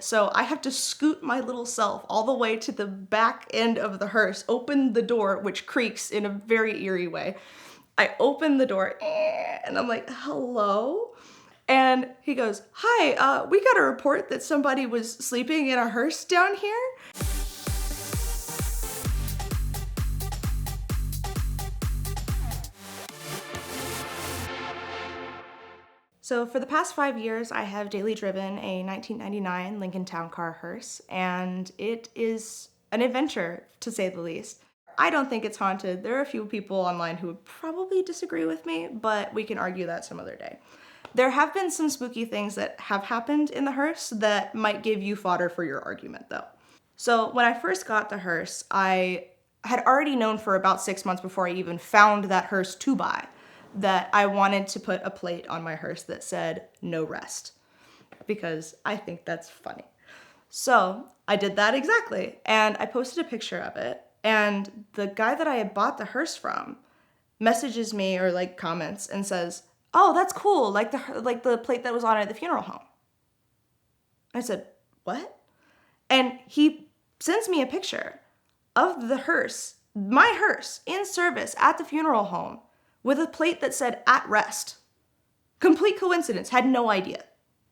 So I have to scoot my little self all the way to the back end of the hearse, open the door, which creaks in a very eerie way. I open the door, and I'm like, hello? And he goes, hi, we got a report that somebody was sleeping in a hearse down here. So for the past 5 years, I have daily driven a 1999 Lincoln Town Car hearse, and it is an adventure, to say the least. I don't think it's haunted. There are a few people online who would probably disagree with me, but we can argue that some other day. There have been some spooky things that have happened in the hearse that might give you fodder for your argument, though. So when I first got the hearse, I had already known for about 6 months before I even found that hearse to buy that I wanted to put a plate on my hearse that said no rest, because I think that's funny. So I did that exactly, and I posted a picture of it, and the guy that I had bought the hearse from messages me or like comments and says, oh, that's cool, like the plate that was on it at the funeral home. I said, what? And he sends me a picture of the hearse, my hearse, in service at the funeral home with a plate that said at rest. Complete coincidence, had no idea.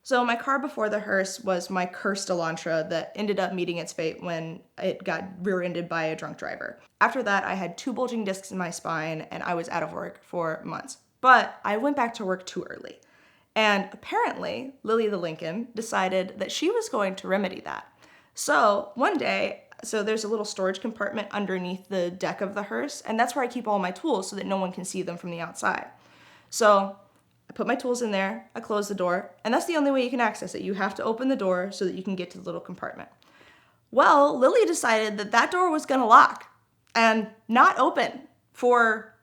So my car before the hearse was my cursed Elantra that ended up meeting its fate when it got rear-ended by a drunk driver. After that, I had 2 bulging discs in my spine and I was out of work for months. But I went back to work too early. And apparently, Lily the Lincoln decided that she was going to remedy that. So one day, there's a little storage compartment underneath the deck of the hearse, and that's where I keep all my tools so that no one can see them from the outside. So I put my tools in there, I close the door, and that's the only way you can access it. You have to open the door so that you can get to the little compartment. Well, Lily decided that that door was gonna lock and not open for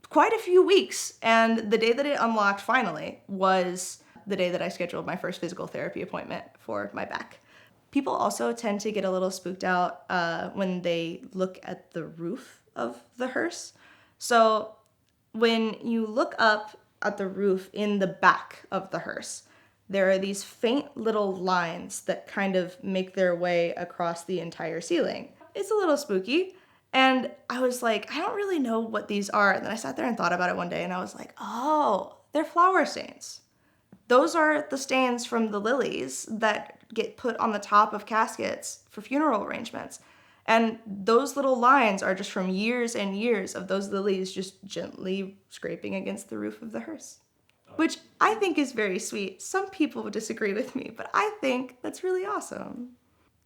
quite a few weeks. And the day that it unlocked finally was the day that I scheduled my first physical therapy appointment for my back. People also tend to get a little spooked out when they look at the roof of the hearse. So when you look up at the roof in the back of the hearse, there are these faint little lines that kind of make their way across the entire ceiling. It's a little spooky. And I was like, I don't really know what these are. And then I sat there and thought about it one day and I was like, oh, they're flower stains. Those are the stains from the lilies that get put on the top of caskets for funeral arrangements. And those little lines are just from years and years of those lilies just gently scraping against the roof of the hearse, which I think is very sweet. Some people would disagree with me, but I think that's really awesome.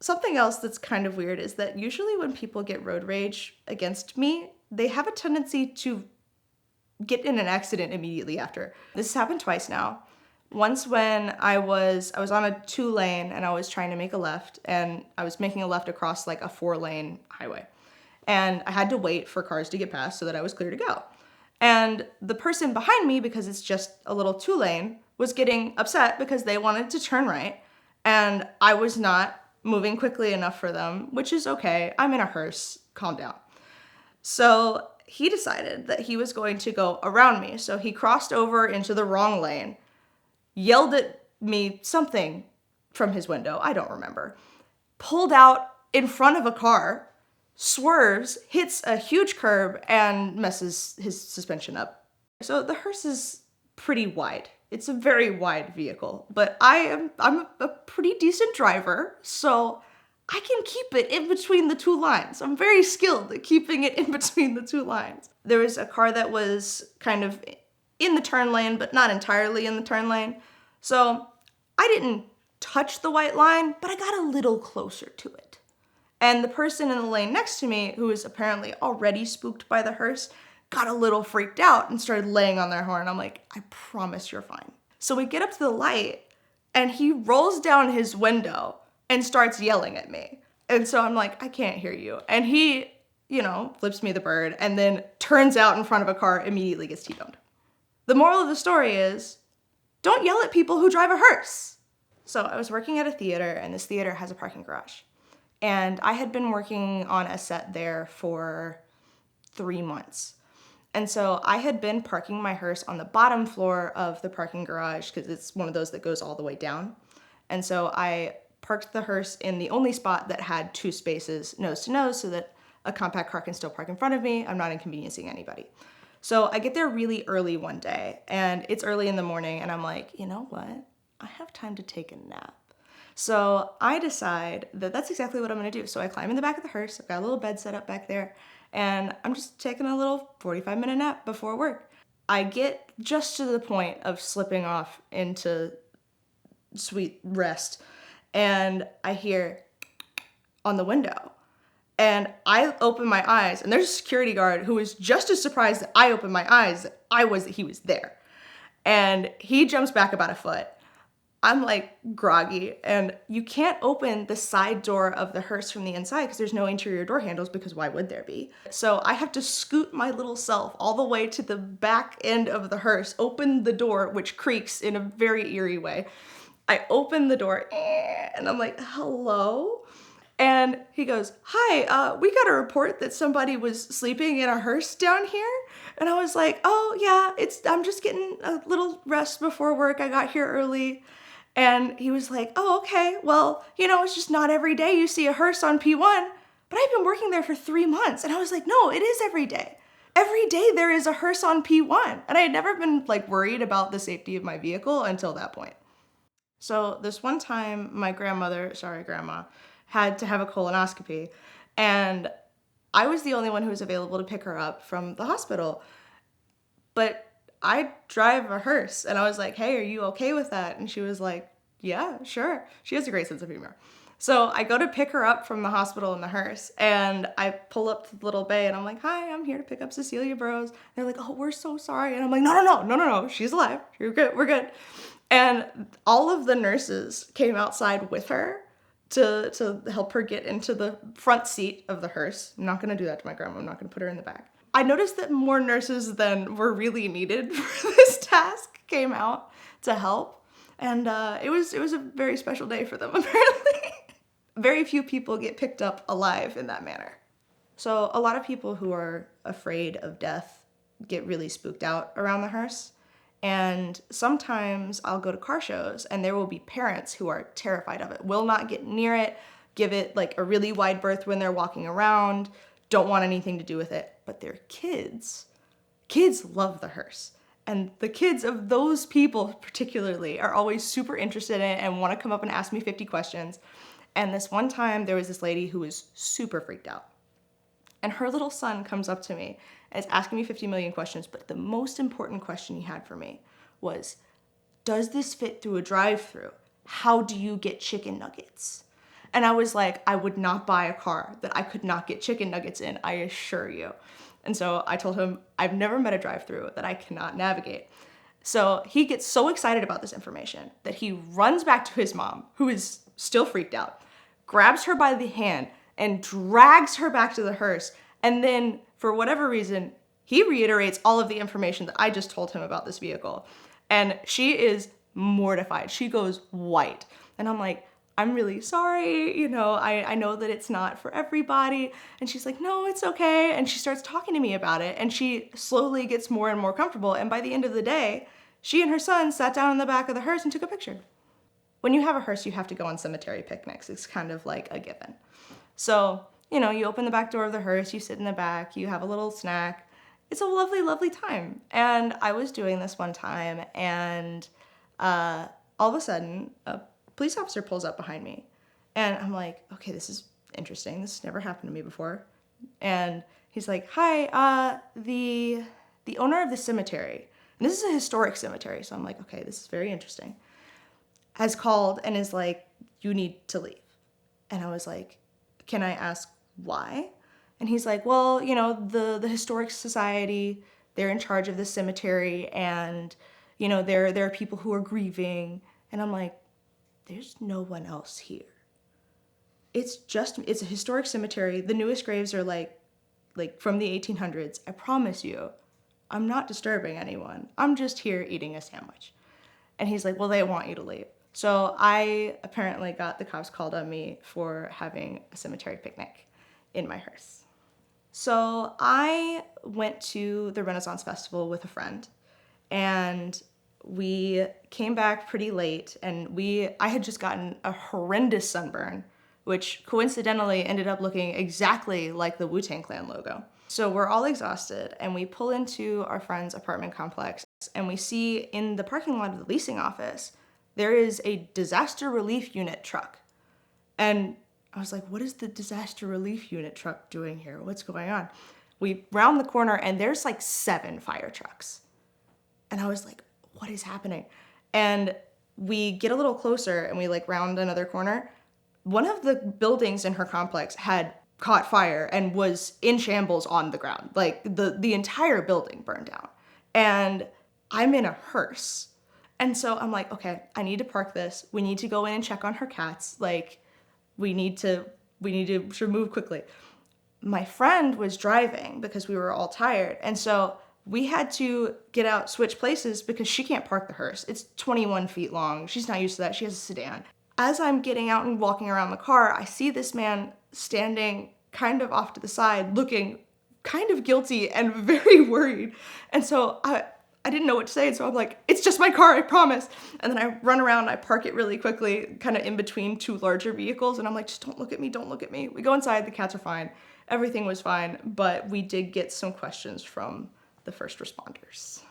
Something else that's kind of weird is that usually when people get road rage against me, they have a tendency to get in an accident immediately after. This has happened twice now. Once when I was on a 2-lane and I was trying to make a left, and I was making a left across like a 4-lane highway. And I had to wait for cars to get past so that I was clear to go. And the person behind me, because it's just a little 2-lane, was getting upset because they wanted to turn right. And I was not moving quickly enough for them, which is okay. I'm in a hearse, calm down. So he decided that he was going to go around me. So he crossed over into the wrong lane, yelled at me something from his window, I don't remember, pulled out in front of a car, swerves, hits a huge curb, and messes his suspension up. So the hearse is pretty wide. It's a very wide vehicle, but I'm a pretty decent driver, so I can keep it in between the 2 lines. I'm very skilled at keeping it in between the 2 lines. There was a car that was kind of in the turn lane, but not entirely in the turn lane. So I didn't touch the white line, but I got a little closer to it. And the person in the lane next to me, who was apparently already spooked by the hearse, got a little freaked out and started laying on their horn. I'm like, I promise you're fine. So we get up to the light and he rolls down his window and starts yelling at me. And so I'm like, I can't hear you. And he, flips me the bird and then turns out in front of a car, immediately gets T-boned. The moral of the story is, don't yell at people who drive a hearse. So I was working at a theater, and this theater has a parking garage. And I had been working on a set there for 3 months. And so I had been parking my hearse on the bottom floor of the parking garage because it's one of those that goes all the way down. And so I parked the hearse in the only spot that had 2 spaces nose to nose so that a compact car can still park in front of me. I'm not inconveniencing anybody. So I get there really early one day, and it's early in the morning, and I'm like, you know what? I have time to take a nap. So I decide that that's exactly what I'm gonna do. So I climb in the back of the hearse. I've got a little bed set up back there, and I'm just taking a little 45-minute nap before work. I get just to the point of slipping off into sweet rest, and I hear on the window. And I open my eyes, and there's a security guard who was just as surprised that I opened my eyes that I was that he was there. And he jumps back about a foot. I'm like groggy, and you can't open the side door of the hearse from the inside because there's no interior door handles, because why would there be? So I have to scoot my little self all the way to the back end of the hearse, open the door, which creaks in a very eerie way. I open the door, and I'm like, hello? And he goes, hi, we got a report that somebody was sleeping in a hearse down here. And I was like, oh yeah, I'm just getting a little rest before work. I got here early. And he was like, oh, okay, well, it's just not every day you see a hearse on P1, but I've been working there for 3 months. And I was like, no, it is every day. Every day there is a hearse on P1. And I had never been worried about the safety of my vehicle until that point. So this one time, my grandma, had to have a colonoscopy, and I was the only one who was available to pick her up from the hospital. But I drive a hearse, and I was like, hey, are you okay with that? And she was like, yeah, sure. She has a great sense of humor. So I go to pick her up from the hospital in the hearse, and I pull up to the little bay, and I'm like, hi, I'm here to pick up Cecilia Burrows. They're like, oh, we're so sorry. And I'm like, no, she's alive. You're good, we're good. And all of the nurses came outside with her to help her get into the front seat of the hearse. I'm not gonna do that to my grandma. I'm not gonna put her in the back. I noticed that more nurses than were really needed for this task came out to help. And it was a very special day for them, apparently. Very few people get picked up alive in that manner. So a lot of people who are afraid of death get really spooked out around the hearse. And sometimes I'll go to car shows, and there will be parents who are terrified of it, will not get near it, give it a really wide berth when they're walking around, don't want anything to do with it. But their kids love the hearse. And the kids of those people particularly are always super interested in it and want to come up and ask me 50 questions. And this one time, there was this lady who was super freaked out. And her little son comes up to me and is asking me 50 million questions, but the most important question he had for me was, does this fit through a drive-thru? How do you get chicken nuggets? And I was like, I would not buy a car that I could not get chicken nuggets in, I assure you. And so I told him, I've never met a drive-thru that I cannot navigate. So he gets so excited about this information that he runs back to his mom, who is still freaked out, grabs her by the hand, and drags her back to the hearse. And then, for whatever reason, he reiterates all of the information that I just told him about this vehicle. And she is mortified. She goes white. And I'm like, I'm really sorry, I know that it's not for everybody. And she's like, no, it's okay. And she starts talking to me about it, and she slowly gets more and more comfortable. And by the end of the day, she and her son sat down in the back of the hearse and took a picture. When you have a hearse, you have to go on cemetery picnics. It's kind of like a given. So, you open the back door of the hearse, you sit in the back, you have a little snack. It's a lovely, lovely time. And I was doing this one time, and all of a sudden, a police officer pulls up behind me. And I'm like, okay, this is interesting. This has never happened to me before. And he's like, hi, the owner of the cemetery, and this is a historic cemetery, so I'm like, okay, this is very interesting, has called and is like, you need to leave. And I was like, can I ask why? And he's like, well, the Historic Society, they're in charge of the cemetery, and, there are people who are grieving. And I'm like, there's no one else here. It's a historic cemetery. The newest graves are like from the 1800s. I promise you, I'm not disturbing anyone. I'm just here eating a sandwich. And he's like, well, they want you to leave. So I apparently got the cops called on me for having a cemetery picnic in my hearse. So I went to the Renaissance Festival with a friend, and we came back pretty late, and I had just gotten a horrendous sunburn, which coincidentally ended up looking exactly like the Wu-Tang Clan logo. So we're all exhausted, and we pull into our friend's apartment complex, and we see in the parking lot of the leasing office, there is a disaster relief unit truck. And I was like, what is the disaster relief unit truck doing here? What's going on? We round the corner, and there's like 7 fire trucks. And I was like, what is happening? And we get a little closer, and we like round another corner. One of the buildings in her complex had caught fire and was in shambles on the ground. Like the entire building burned down. And I'm in a hearse. And so I'm like, okay, I need to park this. We need to go in and check on her cats. Like, we need to move quickly. My friend was driving because we were all tired. And so we had to get out, switch places because she can't park the hearse. It's 21 feet long. She's not used to that. She has a sedan. As I'm getting out and walking around the car, I see this man standing kind of off to the side, looking kind of guilty and very worried. And so I didn't know what to say, and so I'm like, it's just my car, I promise. And then I run around, I park it really quickly, kind of in between 2 larger vehicles, and I'm like, just don't look at me, don't look at me. We go inside, the cats are fine, everything was fine, but we did get some questions from the first responders.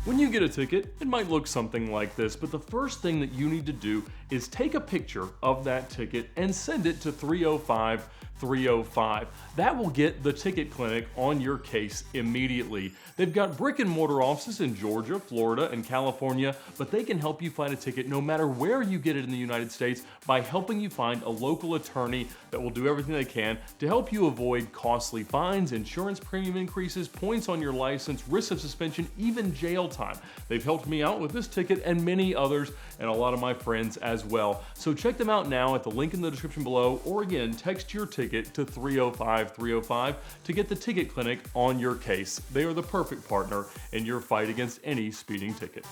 When you get a ticket, it might look something like this, but the first thing that you need to do is take a picture of that ticket and send it to 305-305. That will get the ticket clinic on your case immediately. They've got brick and mortar offices in Georgia, Florida, and California, but they can help you find a ticket no matter where you get it in the United States by helping you find a local attorney that will do everything they can to help you avoid costly fines, insurance premium increases, points on your license, risk of suspension, even jail time. They've helped me out with this ticket and many others, and a lot of my friends as well. So check them out now at the link in the description below, or again, text your ticket to 305-305 to get the ticket clinic on your case. They are the perfect partner in your fight against any speeding ticket.